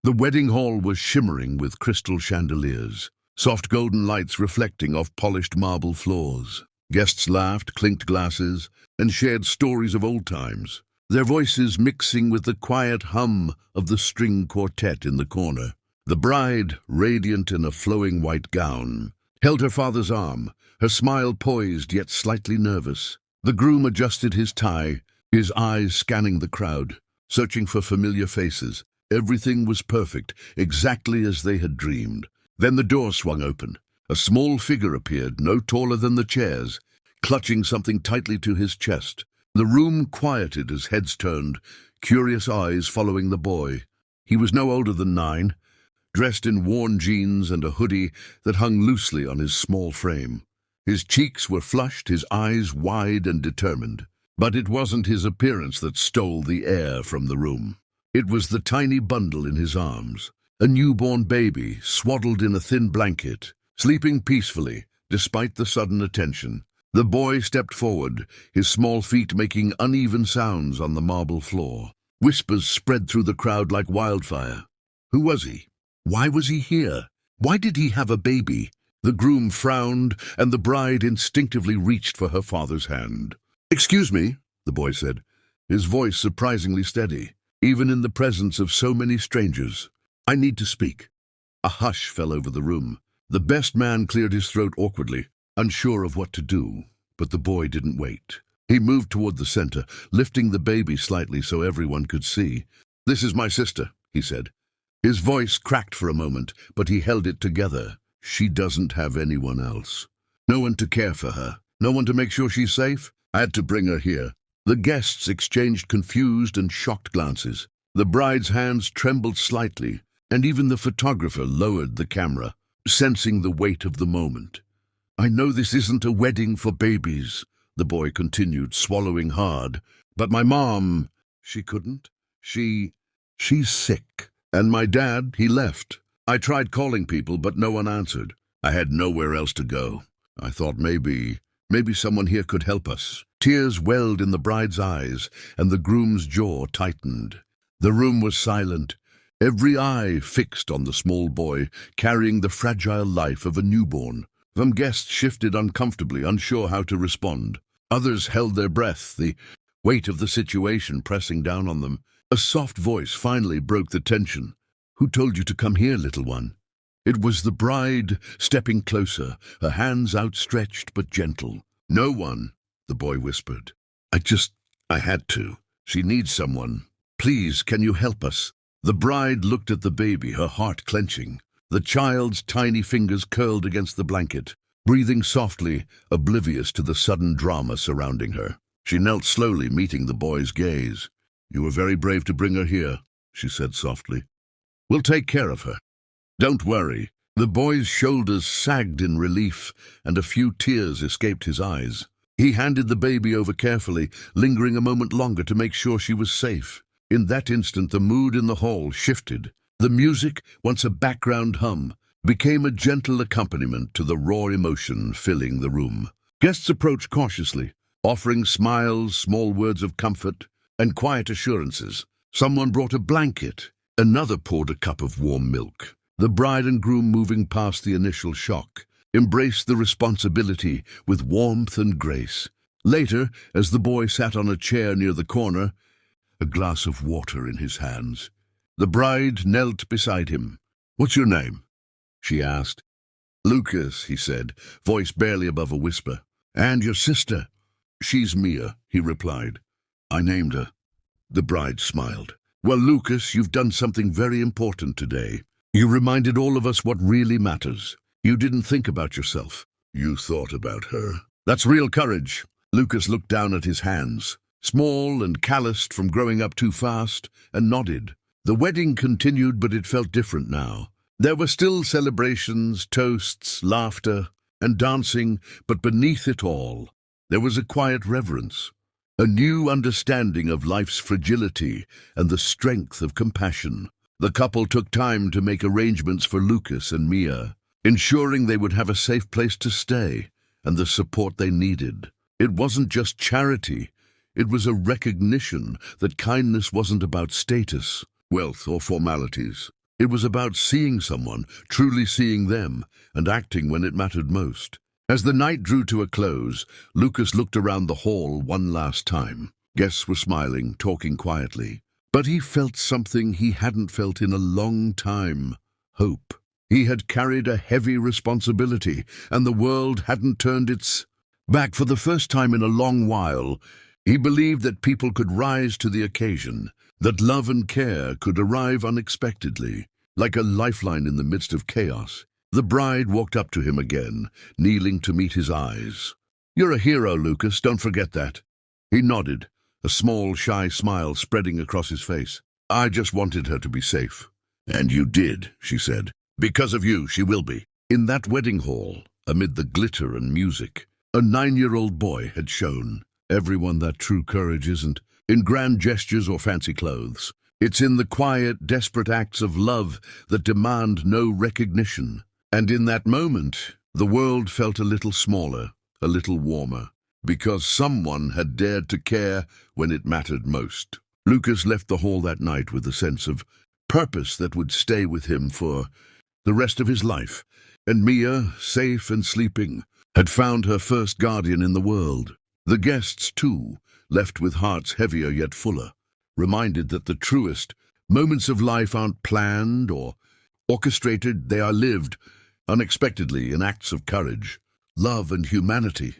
The wedding hall was shimmering with crystal chandeliers, soft golden lights reflecting off polished marble floors. Guests laughed, clinked glasses, and shared stories of old times, their voices mixing with the quiet hum of the string quartet in the corner. The bride, radiant in a flowing white gown, held her father's arm, her smile poised yet slightly nervous. The groom adjusted his tie, his eyes scanning the crowd, searching for familiar faces. Everything was perfect, exactly as they had dreamed. Then the door swung open. A small figure appeared, no taller than the chairs, clutching something tightly to his chest. The room quieted as heads turned, curious eyes following the boy. He was no older than 9, dressed in worn jeans and a hoodie that hung loosely on his small frame. His cheeks were flushed, his eyes wide and determined. But it wasn't his appearance that stole the air from the room. It was the tiny bundle in his arms, a newborn baby swaddled in a thin blanket, sleeping peacefully despite the sudden attention. The boy stepped forward, his small feet making uneven sounds on the marble floor. Whispers spread through the crowd like wildfire. Who was he? Why was he here? Why did he have a baby? The groom frowned, and the bride instinctively reached for her father's hand. "Excuse me," the boy said, his voice surprisingly steady, even in the presence of so many strangers. "I need to speak." A hush fell over the room. The best man cleared his throat awkwardly, unsure of what to do, but the boy didn't wait. He moved toward the center, lifting the baby slightly so everyone could see. "This is my sister," he said. His voice cracked for a moment, but he held it together. "She doesn't have anyone else. No one to care for her. No one to make sure she's safe. I had to bring her here." The guests exchanged confused and shocked glances. The bride's hands trembled slightly, and even the photographer lowered the camera, sensing the weight of the moment. "I know this isn't a wedding for babies," the boy continued, swallowing hard. "But my mom, she couldn't. She's sick. And my dad, he left. I tried calling people, but no one answered. I had nowhere else to go. I thought maybe someone here could help us." Tears welled in the bride's eyes, and the groom's jaw tightened. The room was silent, every eye fixed on the small boy, carrying the fragile life of a newborn. Some guests shifted uncomfortably, unsure how to respond. Others held their breath, the weight of the situation pressing down on them. A soft voice finally broke the tension. "Who told you to come here, little one?" It was the bride, stepping closer, her hands outstretched but gentle. "No one," the boy whispered. I had to. She needs someone. Please, can you help us?" The bride looked at the baby, her heart clenching. The child's tiny fingers curled against the blanket, breathing softly, oblivious to the sudden drama surrounding her. She knelt slowly, meeting the boy's gaze. "You were very brave to bring her here," she said softly. "We'll take care of her. Don't worry." The boy's shoulders sagged in relief, and a few tears escaped his eyes. He handed the baby over carefully, lingering a moment longer to make sure she was safe. In that instant, the mood in the hall shifted. The music, once a background hum, became a gentle accompaniment to the raw emotion filling the room. Guests approached cautiously, offering smiles, small words of comfort, and quiet assurances. Someone brought a blanket. Another poured a cup of warm milk. The bride and groom, moving past the initial shock, embraced the responsibility with warmth and grace. Later, as the boy sat on a chair near the corner, a glass of water in his hands, the bride knelt beside him. "What's your name?" she asked. "Lucas," he said, voice barely above a whisper. "And your sister?" "She's Mia," he replied. "I named her." The bride smiled. "Well, Lucas, you've done something very important today. You reminded all of us what really matters. You didn't think about yourself. You thought about her. That's real courage." Lucas looked down at his hands, small and calloused from growing up too fast, and nodded. The wedding continued, but it felt different now. There were still celebrations, toasts, laughter, and dancing, but beneath it all, there was a quiet reverence, a new understanding of life's fragility and the strength of compassion. The couple took time to make arrangements for Lucas and Mia, ensuring they would have a safe place to stay and the support they needed. It wasn't just charity. It was a recognition that kindness wasn't about status, wealth, or formalities. It was about seeing someone, truly seeing them, and acting when it mattered most. As the night drew to a close, Lucas looked around the hall one last time. Guests were smiling, talking quietly. But he felt something he hadn't felt in a long time: hope. He had carried a heavy responsibility, and the world hadn't turned its back. For the first time in a long while, he believed that people could rise to the occasion, that love and care could arrive unexpectedly, like a lifeline in the midst of chaos. The bride walked up to him again, kneeling to meet his eyes. "You're a hero, Lucas, don't forget that." He nodded, a small, shy smile spreading across his face. "I just wanted her to be safe." "And you did," she said. "Because of you, she will be." In that wedding hall, amid the glitter and music, a 9-year-old boy had shown everyone that true courage isn't in grand gestures or fancy clothes. It's in the quiet, desperate acts of love that demand no recognition. And in that moment, the world felt a little smaller, a little warmer, because someone had dared to care when it mattered most. Lucas left the hall that night with a sense of purpose that would stay with him for the rest of his life. And Mia, safe and sleeping, had found her first guardian in the world. The guests, too, left with hearts heavier yet fuller, reminded that the truest moments of life aren't planned or orchestrated, they are lived unexpectedly in acts of courage, love, and humanity.